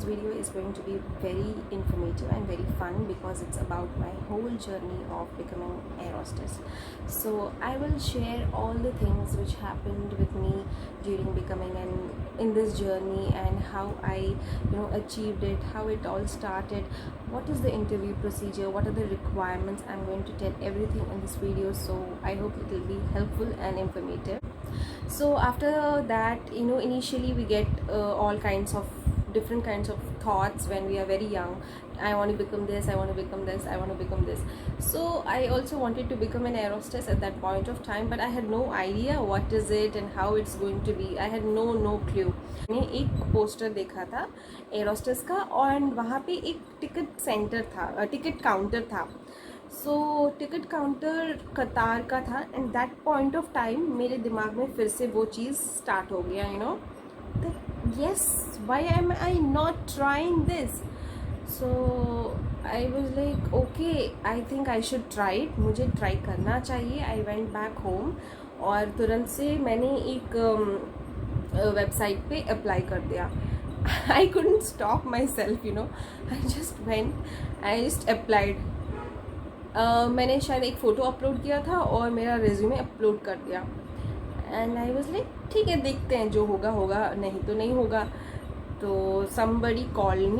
Video is going to be very informative and very fun because it's about my whole journey of becoming air hostess. So I will share all the things which happened with me during becoming an in this journey, and how I achieved it, how it all started, what is the interview procedure, what are the requirements. I'm going to tell everything in this video, so I hope it will be helpful and informative. So after that, initially we get all kinds of different kinds of thoughts when we are very young. I want to become this, I want to become this, I want to become this. So I also wanted to become an air hostess at that point of time, but I had no idea what is it and how it's going to be. I had no clue. मैंने एक poster देखा था air hostess का, और वहाँ पे एक ticket centre था, टिकट काउंटर था. सो टिकट काउंटर कतार का था, and that point of time मेरे दिमाग में फिर से वो चीज़ स्टार्ट हो गया, that yes, why am I not trying this? So I was like, okay, I think I should try it. मुझे ट्राई करना चाहिए. I went back home और तुरंत से मैंने एक वेबसाइट पे अप्लाई कर दिया. I couldn't stop myself, I just went, I just applied. मैंने शायद एक फ़ोटो अपलोड किया था और मेरा रेज्यूमे अपलोड कर दिया. एंड आई वॉज लाइक, ठीक है, देखते हैं, जो होगा होगा, नहीं तो नहीं होगा. तो somebody called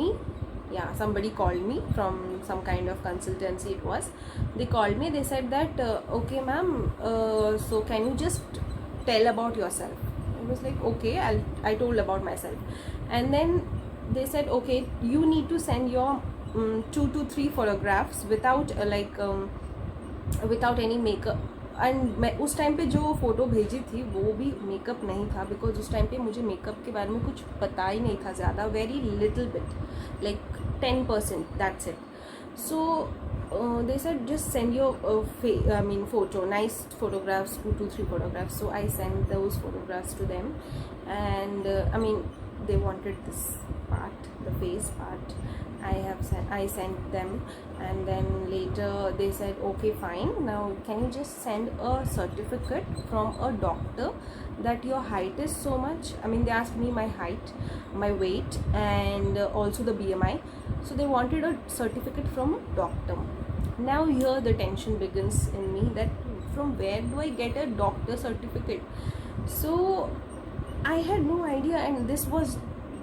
me from some kind of consultancy it was. They called me, they said that okay ma'am, so can you just tell about yourself? I was like, okay, I told about myself. And then they said, okay, you need to send your 2 to 3 photographs without without any makeup. And मैं उस time पे जो photo भेजी थी वो भी makeup नहीं था, बिकॉज उस टाइम पे मुझे मेकअप के बारे में कुछ पता ही नहीं था ज़्यादा, very little bit, like 10%, that's it. So they said just send your photo, nice photographs, 2 to 3 photographs. So I sent those photographs to them, and they wanted this part, the face part. I sent them, and then later they said, okay fine, now can you just send a certificate from a doctor that your height is so much. They asked me my height, my weight, and also the BMI. So they wanted a certificate from a doctor. Now here the tension begins in me, that from where do I get a doctor certificate? So I had no idea, and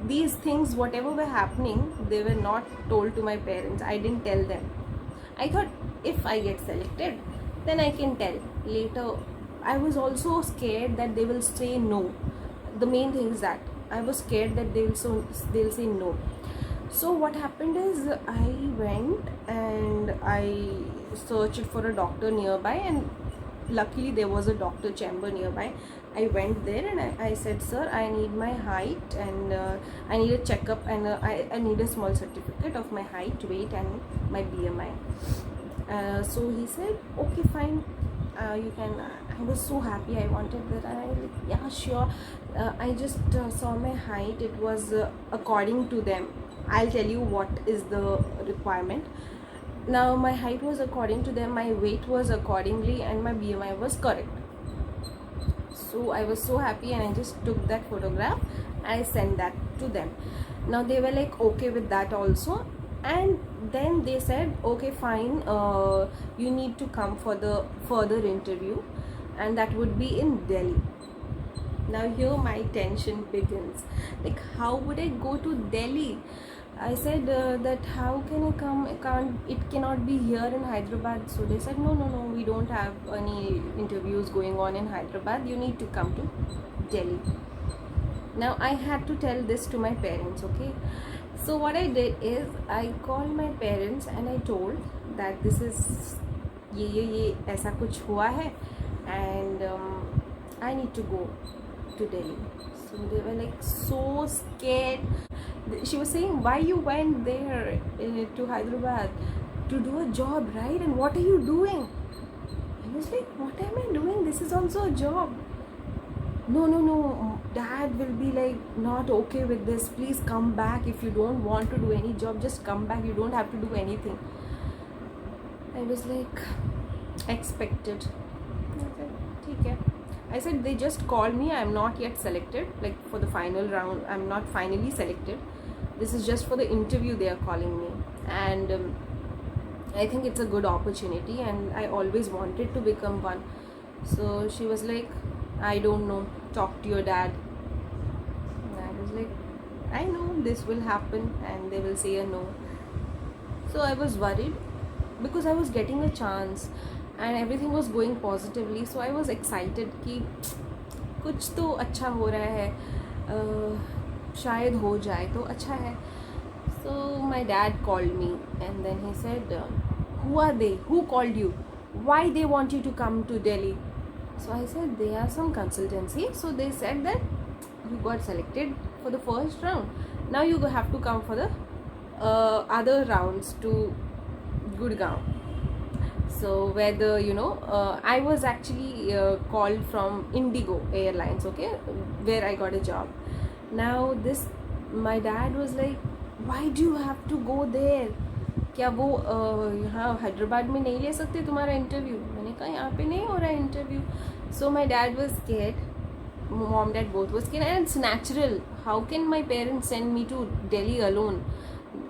these things, whatever were happening, they were not told to my parents. I didn't tell them. I thought if I get selected, then I can tell later. I was also scared that they will say no. The main thing is that I was scared that they'll say no. So what happened is, I went and I searched for a doctor nearby, and luckily there was a doctor chamber nearby. I went there and I said, sir, I need my height, and I need a checkup, and I need a small certificate of my height, weight, and my BMI. So he said, okay fine, you can. I was so happy, I wanted that, and I was like, yeah sure. I just saw my height. It was according to them. I'll tell you what is the requirement. Now my height was according to them, my weight was accordingly, and my BMI was correct. So I was so happy, and I just took that photograph. I sent that to them. Now they were like okay with that also, and then they said, okay fine, you need to come for the further interview, and that would be in Delhi. Now here my tension begins, like how would I go to Delhi? I said that how can I come? It cannot be here in Hyderabad. So they said, no, we don't have any interviews going on in Hyderabad. You need to come to Delhi. Now I had to tell this to my parents, okay? So what I did is, I called my parents and I told that this is ये ऐसा कुछ हुआ है, and I need to go to Delhi. So they were like so scared. She was saying, why you went there to Hyderabad to do a job, right? And what are you doing? I was like, what am I doing? This is also a job. No, dad will be like not okay with this. Please come back. If you don't want to do any job, just come back. You don't have to do anything. I was like, expected. I said, ठीक है. I said, they just called me, I'm not yet selected, like for the final round, I'm not finally selected. this is just for the interview they are calling me, and I think it's a good opportunity and I always wanted to become one. So she was like, I don't know, talk to your dad. And I was like, I know this will happen and they will say a no. So I was worried because I was getting a chance and everything was going positively. So I was excited कि कुछ तो अच्छा हो रहा है, शायद हो जाए तो अच्छा है. So my dad called me and then he said, who are they? Who called you? Why they want you to come to Delhi? So I said, they are some consultancy. So they said that you got selected for the first round. Now you have to come for the other rounds to Gurgaon. So where the I was actually called from Indigo Airlines, okay, where I got a job. Now my dad was like, why do you have to go there? क्या वो यहाँ हैदराबाद में नहीं ले सकते तुम्हारा interview? मैंने कहा यहाँ पे नहीं हो रहा है interview. So my dad was scared, mom dad both was scared, and it's natural. How can my parents send me to Delhi alone?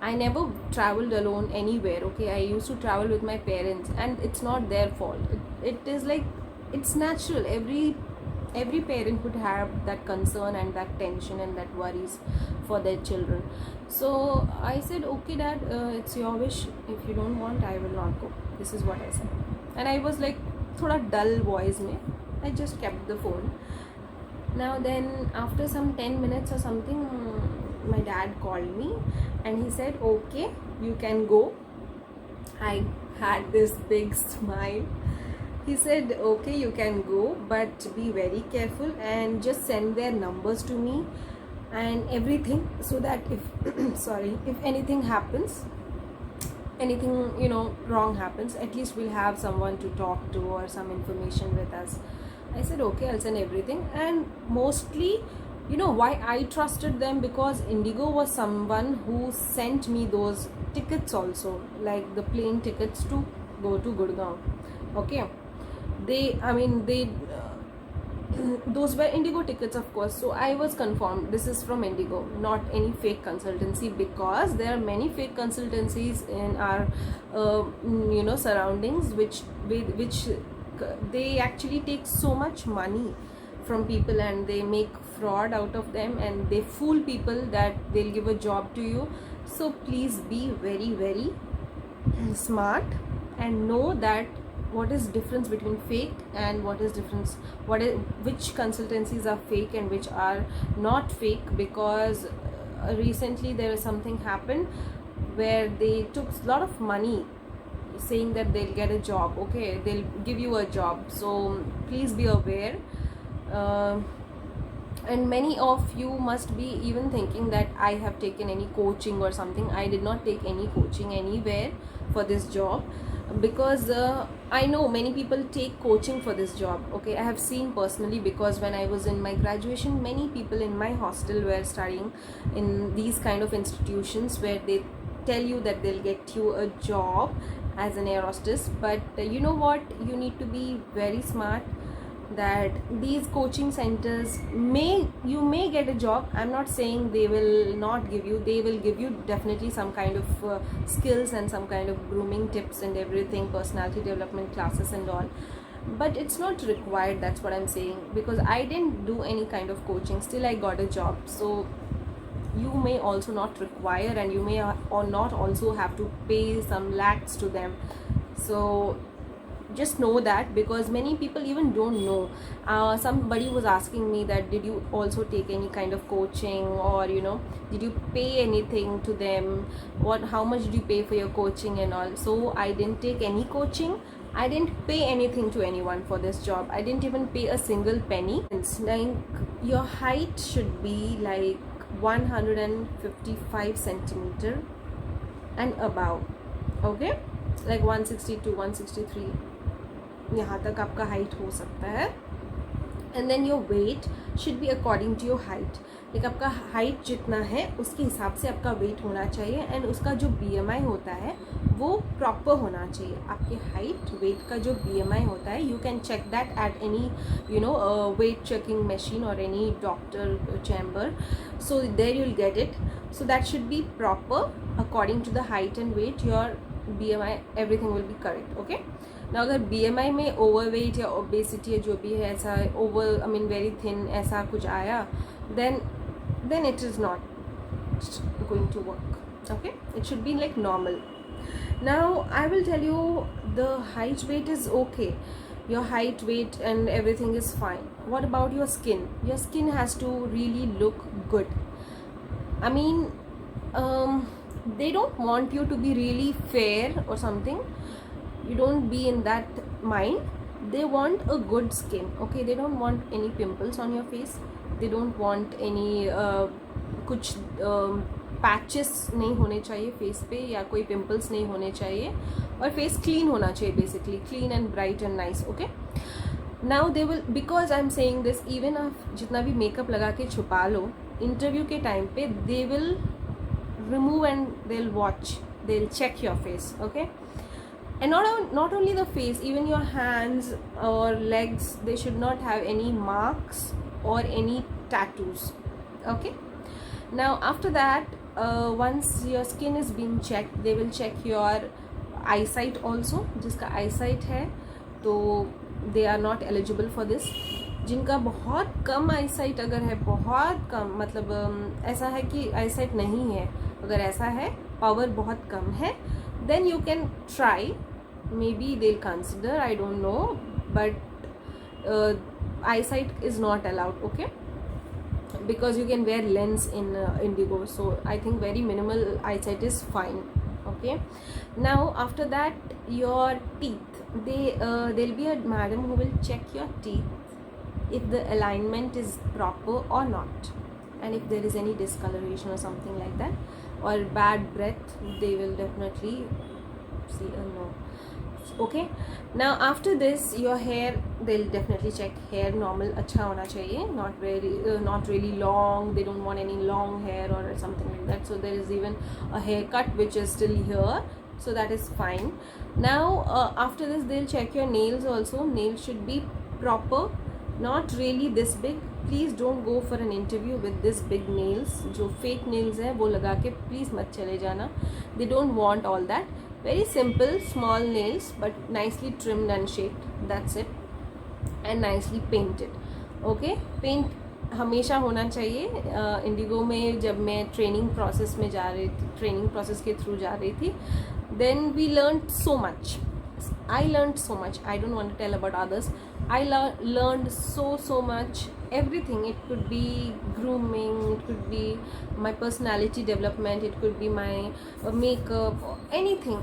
I never traveled alone anywhere, okay? I used to travel with my parents and it's not their fault. It is like, it's natural. Every parent would have that concern and that tension and that worries for their children. So I said, okay dad, it's your wish. If you don't want, I will not go. This is what I said. And I was like, thoda dull voice mein. I just kept the phone. Now then, after some 10 minutes or something, my dad called me and he said, okay, you can go. I had this big smile. He said, okay, you can go, but be very careful and just send their numbers to me and everything, so that if if anything happens, anything wrong happens, at least we'll have someone to talk to or some information with us. I said, okay, I'll send everything. And mostly, why I trusted them, because Indigo was someone who sent me those tickets also, like the plane tickets to go to Gurgaon. Okay, those were Indigo tickets, of course. So I was confirmed this is from Indigo, not any fake consultancy, because there are many fake consultancies in our surroundings, which they actually take so much money from people and they make fraud out of them and they fool people that they'll give a job to you. So please be very, very smart and know that what is difference between fake and which consultancies are fake and which are not fake. Because recently there was something happened where they took a lot of money saying that they'll get a job, okay, they'll give you a job. So please be aware. And many of you must be even thinking that I have taken any coaching or something. I did not take any coaching anywhere for this job, because I know many people take coaching for this job, okay. I have seen personally, because when I was in my graduation, many people in my hostel were studying in these kind of institutions where they tell you that they'll get you a job as an air hostess. But you know what, you need to be very smart, that these coaching centers you may get a job. I'm not saying they will not give you, they will give you definitely some kind of skills and some kind of grooming tips and everything, personality development classes and all, but it's not required. That's what I'm saying, because I didn't do any kind of coaching, still I got a job. So you may also not require, and you may or not also have to pay some lakhs to them. So just know that, because many people even don't know. Somebody was asking me that, did you also take any kind of coaching, or did you pay anything to them, how much did you pay for your coaching and all. So I didn't take any coaching, I didn't pay anything to anyone for this job. I didn't even pay a single penny. It's like your height should be like 155 centimeter and above, okay, like 162 163 यहाँ तक आपका height हो सकता है. And then your weight should be according to your height. Like आपका height जितना है उसके हिसाब से आपका वेट होना चाहिए, एंड उसका जो BMI होता है वो प्रॉपर होना चाहिए. आपके हाइट वेट का जो BMI होता है, you can check that at any weight checking machine और any doctor chamber. So there you will get it. so that should be proper according to the height and weight. Your BMI everything will be correct. Okay, now अगर BMI में overweight या obesity या जो भी है ऐसा very thin ऐसा कुछ आया, then it is not going to work. Okay, it should be like normal. Now I will tell you, the height weight is okay, your height weight and everything is fine. What about your skin? Your skin has to really look good. I mean, they don't want you to be really fair or something. You don't be in that mind. They want a good skin. Okay, they don't want any pimples on your face. They don't want any कुछ patches नहीं होने चाहिए face पे, या कोई pimples नहीं होने चाहिए, और फेस क्लीन होना चाहिए, basically clean and bright and nice. Okay, now they will, because I am saying this, even आप जितना भी मेकअप लगा के छुपा लो, इंटरव्यू के टाइम पे they will remove and they will watch, they will check your face. Okay, and not only the face, even your hands or legs, they should not have any marks or any tattoos. Okay, now after that, once your skin is being checked, they will check your eyesight also. जिसका eyesight है तो they are not eligible for this. जिनका बहुत कम eyesight अगर है, बहुत कम, मतलब ऐसा है कि eyesight नहीं है, अगर ऐसा है, power बहुत कम है, then you can try. Maybe they'll consider, I don't know, but eyesight is not allowed. Okay, because you can wear lens in Indigo, so I think very minimal eyesight is fine. Okay, now after that, your teeth, there'll be a madam who will check your teeth if the alignment is proper or not, and if there is any discoloration or something like that, or bad breath, they will definitely see a no. Okay, now after this, your hair, they'll definitely check hair normal, अच्छा होना चाहिए, not really long. They don't want any long hair or something like that. So there is even a haircut which is still here, so that is fine. Now after this, they'll check your nails also. Nails should be proper, not really this big. Please don't go for an interview with this big nails. जो fake nails है वो लगा के please मत चले जाना. They don't want all that. Very simple small nails, but nicely trimmed and shaped. That's it, and nicely painted. Okay, paint हमेशा होना चाहिए. इंडिगो में जब मैं ट्रेनिंग प्रोसेस में जा रही थी, ट्रेनिंग प्रोसेस के थ्रू जा रही थी, then we learned so much. I learned so much. I don't want to tell about others. I learned so much. Everything. It could be grooming, it could be my personality development, it could be my makeup, anything.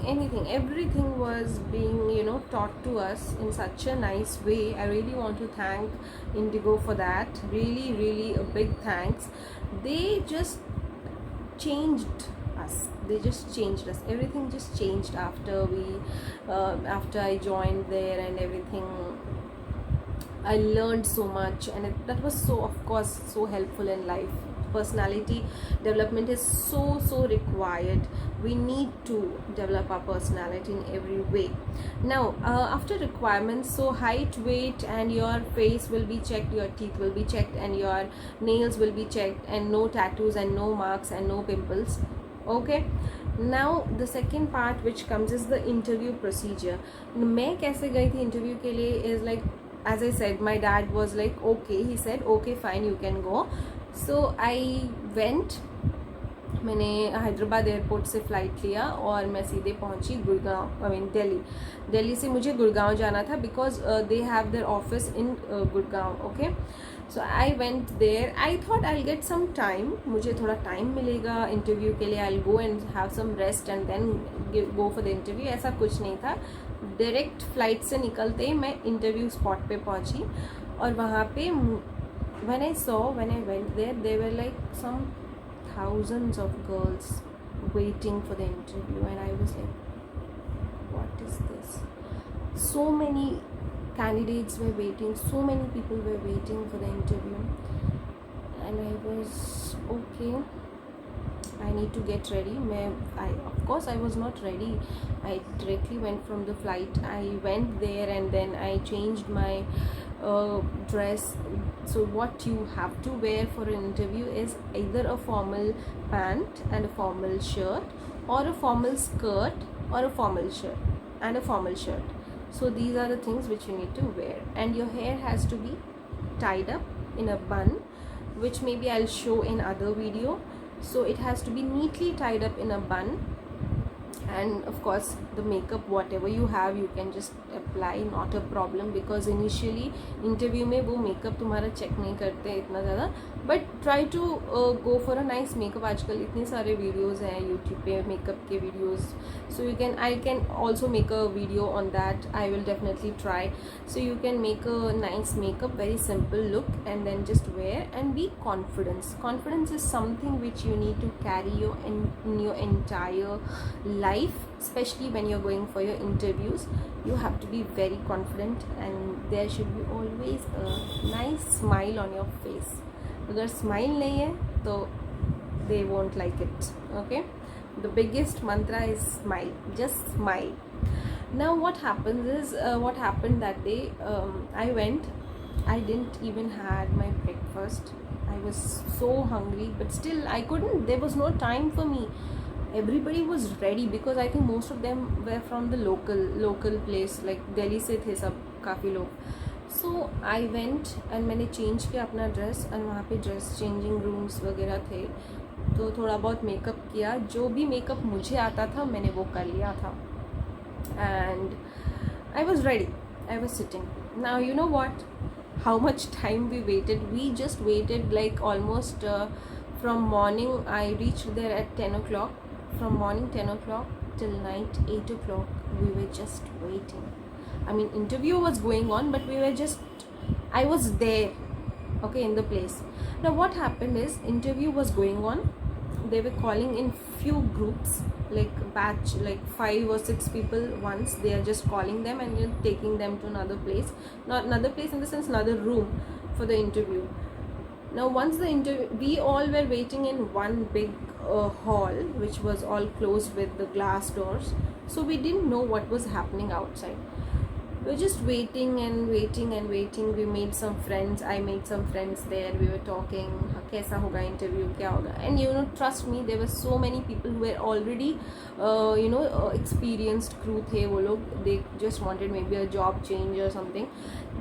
Everything was being taught to us in such a nice way. I really want to thank Indigo for that. Really a big thanks. They just changed us. Everything just changed after I joined there, and everything. I learned so much, and that was so, of course, so helpful in life. Personality development is so required. We need to develop our personality in every way. Now after requirements, so height, weight, and your face will be checked, your teeth will be checked, and your nails will be checked, and no tattoos and no marks and no pimples. Okay, now the second part which comes is the interview procedure. मैं कैसे गई थी interview के लिए is like, as I said, my dad was like, okay, he said okay fine, you can go. So I went. मैंने Hyderabad airport से flight लिया और मैं सीधे पहुंची गुड़गांव, दिल्ली से मुझे गुड़गांव जाना था, because they have their office in Gurgaon. Okay, so I went there. I thought I will get some time, मुझे थोड़ा टाइम मिलेगा इंटरव्यू के लिए. I will go and have some rest and then go for the interview. ऐसा कुछ नहीं था. Direct flight से निकलते ही मैं इंटरव्यू स्पॉट पे पहुंची, और वहाँ पे when I went there, they were like some thousands of girls waiting for the interview, and I was like, what is this? So many candidates were waiting, so many people were waiting for the interview, and I was okay, I need to get ready. Of course I was not ready. I directly went from the flight. I went there and then I changed my dress. So what you have to wear for an interview is either a formal pant and a formal shirt, or a formal skirt or a formal shirt and a formal shirt. So these are the things which you need to wear, and your hair has to be tied up in a bun, which maybe I'll show in other video. So it has to be neatly tied up in a bun. And of course the makeup whatever you have you can just apply, not a problem, because initially interview में वो makeup तुम्हारा check नहीं करते इतना ज़्यादा, but try to go for a nice makeup. आजकल इतने सारे videos हैं YouTube पे makeup के videos, so you can, I can also make a video on that. I will definitely try. So you can make a nice makeup, very simple look, and then just wear and be confident. Confidence is something which you need to carry in your entire life, especially when you're going for your interviews. You have to be very confident, and there should be always a nice smile on your face. अगर smile नहीं है तो they won't like it. Okay, the biggest mantra is smile. Just smile. Now what happens is what happened that day, I went, I didn't even had my breakfast. I was so hungry, but still I couldn't, there was no time for me. Everybody was ready because I think most of them were from the local place, like Delhi से थे सब काफ़ी लोग. So I went and मैंने change किया अपना dress, and वहाँ पे dress changing rooms वगैरह थे, तो थोड़ा बहुत मेकअप किया. जो भी मेकअप मुझे आता था मैंने वो कर लिया था, and I was ready. I was sitting. Now you know what? How much time we waited? We just waited like almost from morning. I reached there at 10 o'clock. From morning 10 o'clock till night 8 o'clock, we were just waiting. I mean, interview was going on, but we were just, I was there, okay, in the place. Now what happened is, interview was going on. They were calling in few groups, like batch, like 5 or 6 people once. They are just calling them and you're taking them to another place. Not another place in the sense, another room for the interview. Now once the interview, we all were waiting in one big hall, which was all closed with the glass doors. So we didn't know what was happening outside. We were just waiting and waiting and waiting. We made some friends. I made some friends there. We were talking, कैसा होगा interview, क्या होगा. And you know, trust me, there were so many people who were already, experienced crew थे वो लोग. They just wanted maybe a job change or something.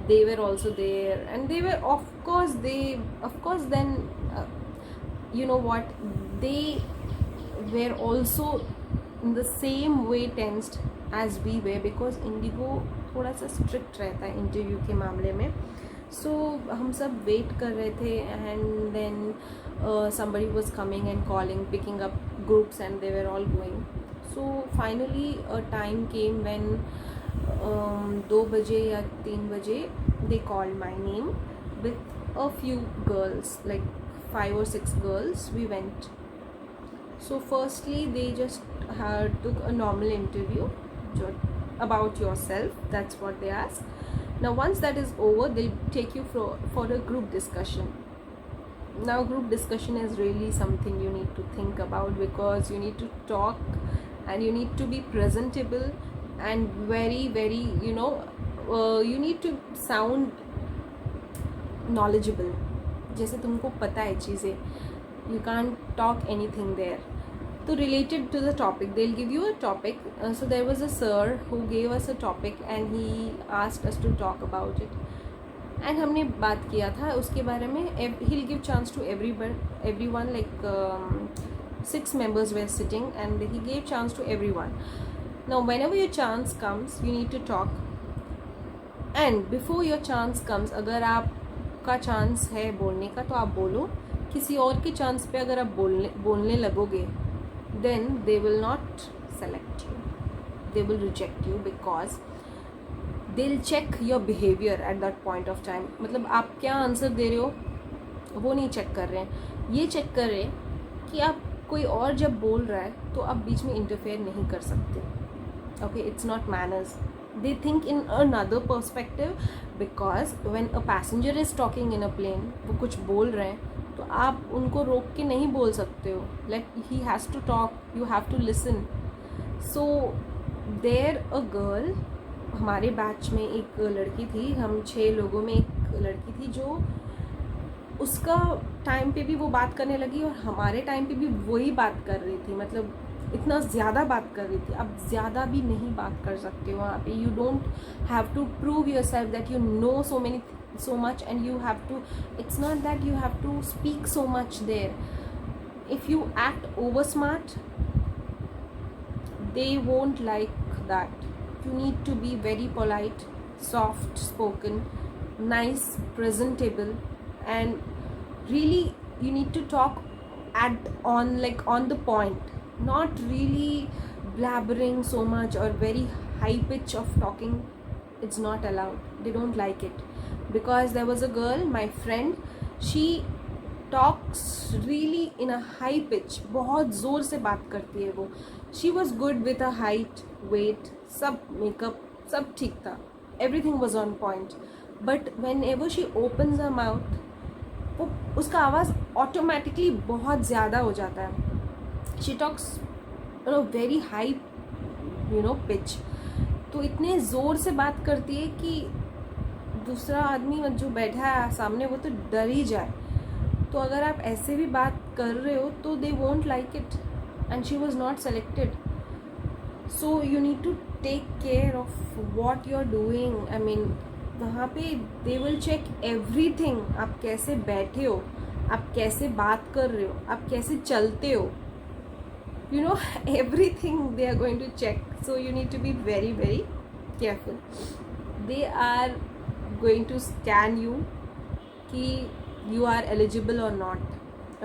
They were also there, and they were, of course then, you know what, they were also in the same way tensed as we were, because Indigo थोड़ा सा strict रहता है interview के मामले में. So हम सब wait कर रहे थे, and then somebody was coming and calling, picking up groups, and they were all going. So finally a time came when 2 बजे या 3 बजे they called my name with a few girls, like 5 or 6 girls. We went. So firstly they just took a normal interview about yourself. That's what they ask. Now once that is over, they'll take you for a group discussion. Now group discussion is really something you need to think about, because you need to talk and you need to be presentable and very you need to sound knowledgeable, जैसे तुमको पता है चीज़ें. You can't talk anything there. So related to the topic, they'll give you a topic. So there was a sir who gave us a topic and he asked us to talk about it. And हमने बात किया था उसके बारे में. He'll give chance to everyone, like 6 members were sitting, and he gave chance to everyone. Now whenever your chance comes, you need to talk. And before your chance comes, अगर आपका chance है बोलने का तो आप बोलो. किसी और के chance पे अगर आप बोलने लगोगे, then they will not select you. They will reject you, because they'll check your behavior at that point of time. मतलब आप क्या आंसर दे रहे हो वो नहीं चेक कर रहे हैं, ये चेक कर रहे हैं कि आप कोई और जब बोल रहा है तो आप बीच में इंटरफेयर नहीं कर सकते. Okay, it's not manners. They think in another perspective, because when a passenger is talking in a plane, वो कुछ बोल रहे हैं तो आप उनको रोक के नहीं बोल सकते हो. Like he has to talk, you have to listen. So there a girl हमारे बैच में एक लड़की थी, हम 6 लोगों में एक लड़की थी जो उसका टाइम पे भी वो बात करने लगी और हमारे टाइम पे भी वही बात कर रही थी, मतलब इतना ज़्यादा बात कर रही थी. अब ज़्यादा भी नहीं बात कर सकते हो वहाँ पे. You don't have to prove yourself that you know so much and you have to, it's not that you have to speak so much there. If you act over smart, they won't like that. You need to be very polite, soft spoken, nice, presentable, and really you need to talk on the point, not really blabbering so much or very high pitch of talking. It's not allowed. They don't like it. Because there was a girl, my friend, she talks really in a high pitch, बहुत ज़ोर से बात करती है वो. She was good with her height, weight, सब makeup, सब ठीक था. Everything was on point. But whenever she opens her mouth, वो उसका आवाज़ automatically बहुत ज़्यादा हो जाता है. She talks very high pitch. तो इतने ज़ोर से बात करती है कि दूसरा आदमी जो बैठा है सामने वो तो डर ही जाए. तो अगर आप ऐसे भी बात कर रहे हो तो they won't like it, and she was not selected. So you need to take care of what you are doing. I mean वहाँ पे दे विल चेक एवरीथिंग. आप कैसे बैठे हो, आप कैसे बात कर रहे हो, आप कैसे चलते हो, everything they are going to check. So you need to be very very careful. They are going to scan you कि you are eligible or not,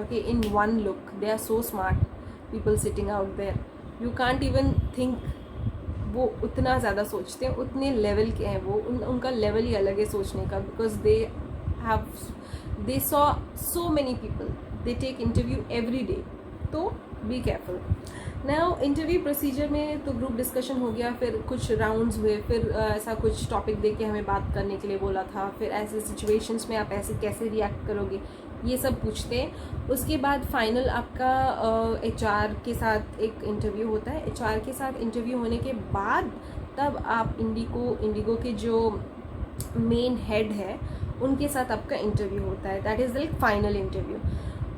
okay, in one look. They are so smart, people sitting out there. You can't even think. वो उतना ज़्यादा सोचते हैं, उतने level के हैं वो. उनका लेवल ही अलग है सोचने का. because they saw so many people. they take interview every day. तो be careful. Now interview procedure में तो ग्रुप डिस्कशन हो गया, फिर कुछ राउंड्स हुए, फिर ऐसा कुछ टॉपिक दे के हमें बात करने के लिए बोला था. फिर ऐसे सिचुएशंस में आप ऐसे कैसे रिएक्ट करोगे, ये सब पूछते हैं. उसके बाद फाइनल आपका HR के साथ एक इंटरव्यू होता है. HR के साथ इंटरव्यू होने के बाद तब आप इंडिगो के जो मेन हेड है उनके साथ आपका इंटरव्यू होता है. That is the final interview.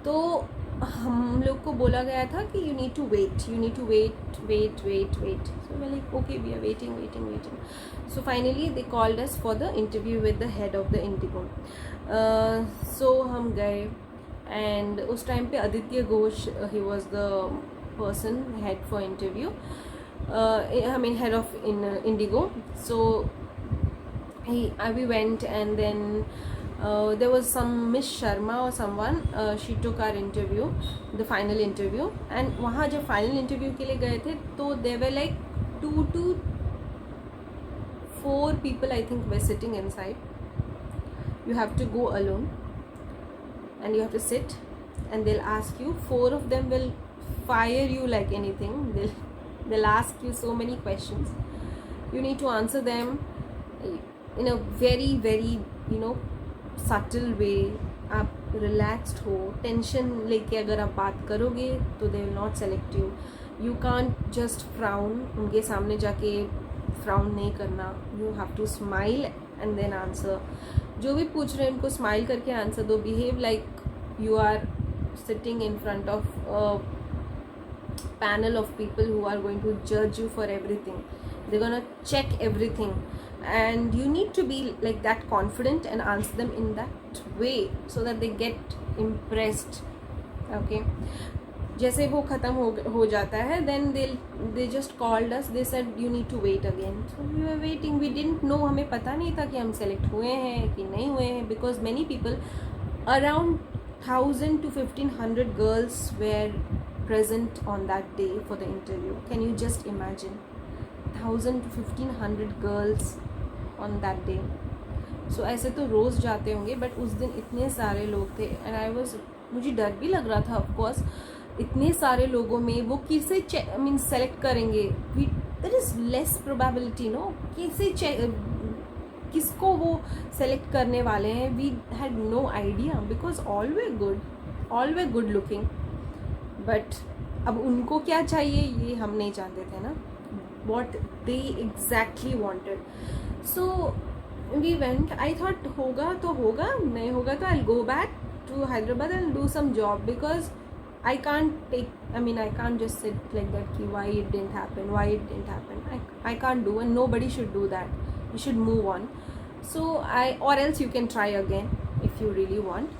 तो हम लोग को बोला गया था कि you need to wait. So we're like, okay, we are waiting. So finally they called us for the interview with the head of the Indigo. So हम गए, and उस टाइम पे Aditya Ghosh, he was the person head for interview. Head of Indigo. So we went, and then there was some Miss Sharma or someone, she took our interview, the final interview. and वहाँ जब final interview के लिए गए थे तो there were like 2 to 4 people I think were sitting inside. You have to go alone and you have to sit, and they'll ask you, 4 of them will fire you like anything. They'll ask you so many questions. You need to answer them in a very very subtle way. आप relaxed हो, tension लेके अगर आप बात करोगे तो they will not select you. You can't just frown. उनके सामने जाके frown नहीं करना. You have to smile and then answer. जो भी पूछ रहे हैं उनको smile करके answer दो. Behave like you are sitting in front of a panel of people who are going to judge you for everything. They're gonna check everything. And you need to be like that confident and answer them in that way so that they get impressed. Okay, जैसे वो ख़त्म हो जाता है, then they just called us. They said you need to wait again. So we were waiting. We didn't know, हमें पता नहीं था कि हम select हुए हैं कि नहीं हुए हैं, because many people, around 1000 to 1500 girls were present on that day for the interview. Can you just imagine? 1000 to 1500 girls on that day. So ऐसे तो रोज़ जाते होंगे, बट उस दिन इतने सारे लोग थे, and मुझे डर भी लग रहा था. ऑफ कोर्स इतने सारे लोगों में वो किसे सेलेक्ट करेंगे? There is less probability, no, किसको वो सेलेक्ट करने वाले हैं. We had no idea, because all were good looking. But अब उनको क्या चाहिए ये हम नहीं जानते थे ना. what they exactly wanted. So we went. I thought होगा तो होगा, नहीं होगा तो I'll go back to Hyderabad and do some job, because I can't I can't just sit like that ki why it didn't happen, I can't do, and nobody should do that. You should move on. So or else you can try again if you really want.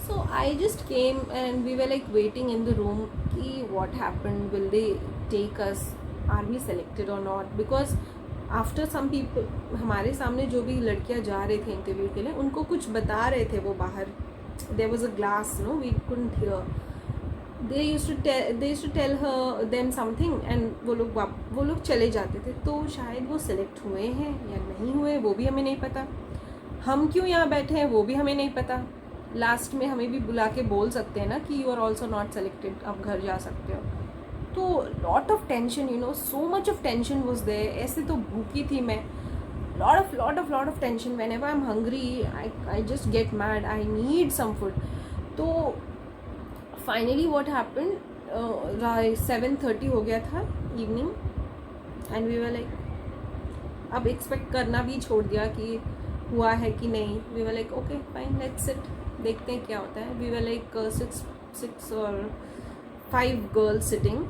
So I just came and we were like waiting in the room ki what happened, will they take us, are we selected or not, because after some people, हमारे सामने जो भी लड़कियां जा रहे थे interview के लिए, उनको कुछ बता रहे थे वो बाहर. There was a glass, no, we couldn't hear. They used to tell her them something and वो लोग चले जाते थे. तो शायद वो सेलेक्ट हुए हैं या नहीं हुए वो भी हमें नहीं पता. हम क्यों यहाँ बैठे हैं वो भी हमें नहीं पता. लास्ट में हमें भी बुला के बोल सकते हैं ना कि you are also not selected, आप घर जा सकते हो. तो lot of tension, you know, so much of tension was there. ऐसे तो भूखी थी मैं. lot of tension. Whenever I'm hungry, I just get mad. I need some food. तो finally what happened, 7:30 हो गया था evening, and we were like, अब expect करना भी छोड़ दिया कि हुआ है कि नहीं. We were like, okay fine, let's sit, देखते हैं क्या होता है. We were like six or 5 girls sitting.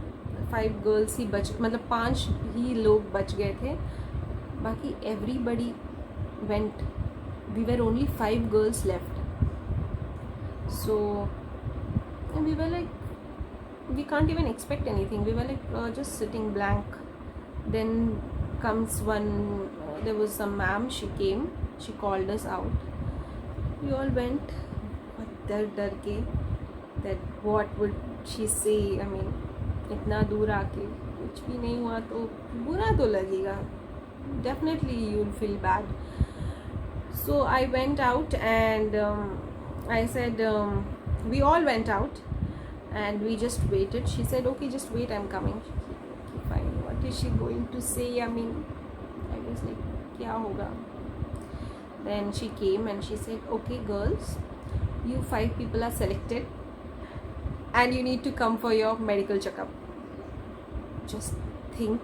5 girls ही बच, मतलब 5 ही लोग बच गए थे, बाकी everybody went. We were only 5 girls left. So and we were like, we can't even expect anything. We were like just sitting blank. Then comes one, there was some ma'am, she came, she called us out. We all went डर के, that what would she say. I mean, इतना दूर आके कुछ भी नहीं हुआ तो बुरा तो लगेगा. Definitely you'll feel bad. So I went out and I said, we all went out and we just waited. She said, okay, just wait, I'm coming. Okay, fine. What is she going to say? I mean, I was like, kya hoga? Then she came and she said, okay girls, you 5 people are selected and you need to come for your medical checkup. Just think,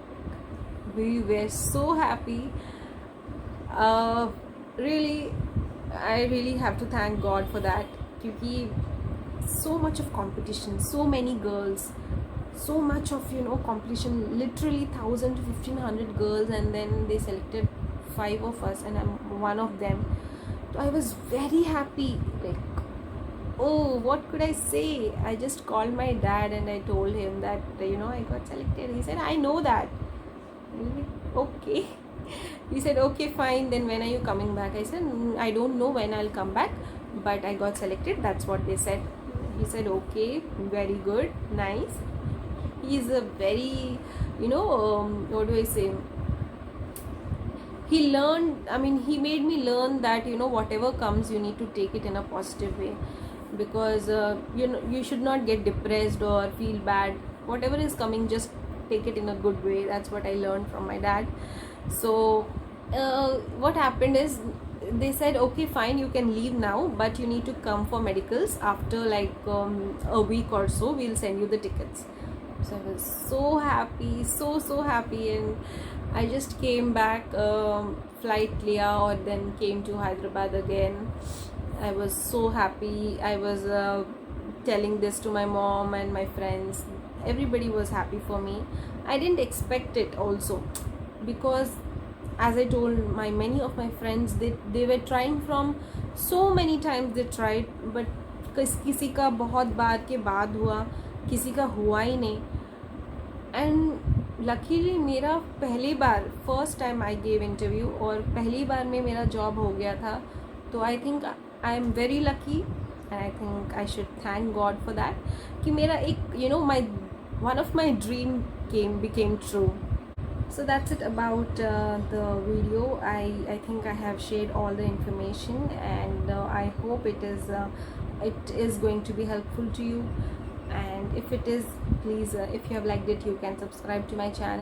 we were so happy. Really, I really have to thank God for that, क्योंकि so much of competition, so many girls, so much of, you know, competition, literally 1,000 to 1,500 girls, and then they selected 5 of us and I'm one of them. So I was very happy, like, oh, what could I say? I just called my dad and I told him that, you know, I got selected. He said, I know that. Okay. He said, okay fine, then when are you coming back? I said, I don't know when I'll come back, but I got selected, that's what they said. He said, okay, very good, nice. He's a very, you know, what do I say, he learned, I mean, he made me learn that, you know, whatever comes, you need to take it in a positive way, because you know, you should not get depressed or feel bad. Whatever is coming, just take it in a good way. That's what I learned from my dad. So what happened is, they said, okay fine, you can leave now, but you need to come for medicals after like a week or so. We'll send you the tickets. So I was so happy, so happy, and I just came back, flight liya, or then came to Hyderabad again. I was so happy. I was telling this to my mom and my friends. Everybody was happy for me. I didn't expect it also, because as I told, many of my friends, they were trying from so many times. They tried, but किसी का बहुत बार के बाद हुआ, किसी का हुआ ही नहीं. And luckily मेरा पहली बार, first time I gave interview, और पहली बार में मेरा job हो गया था. तो I think I am very lucky, and I think I should thank God for that, कि मेरा एक, you know, one of my dream became true. So that's it about the video. I think I have shared all the information, and I hope it is going to be helpful to you. And if it is, please, if you have liked it, you can subscribe to my channel.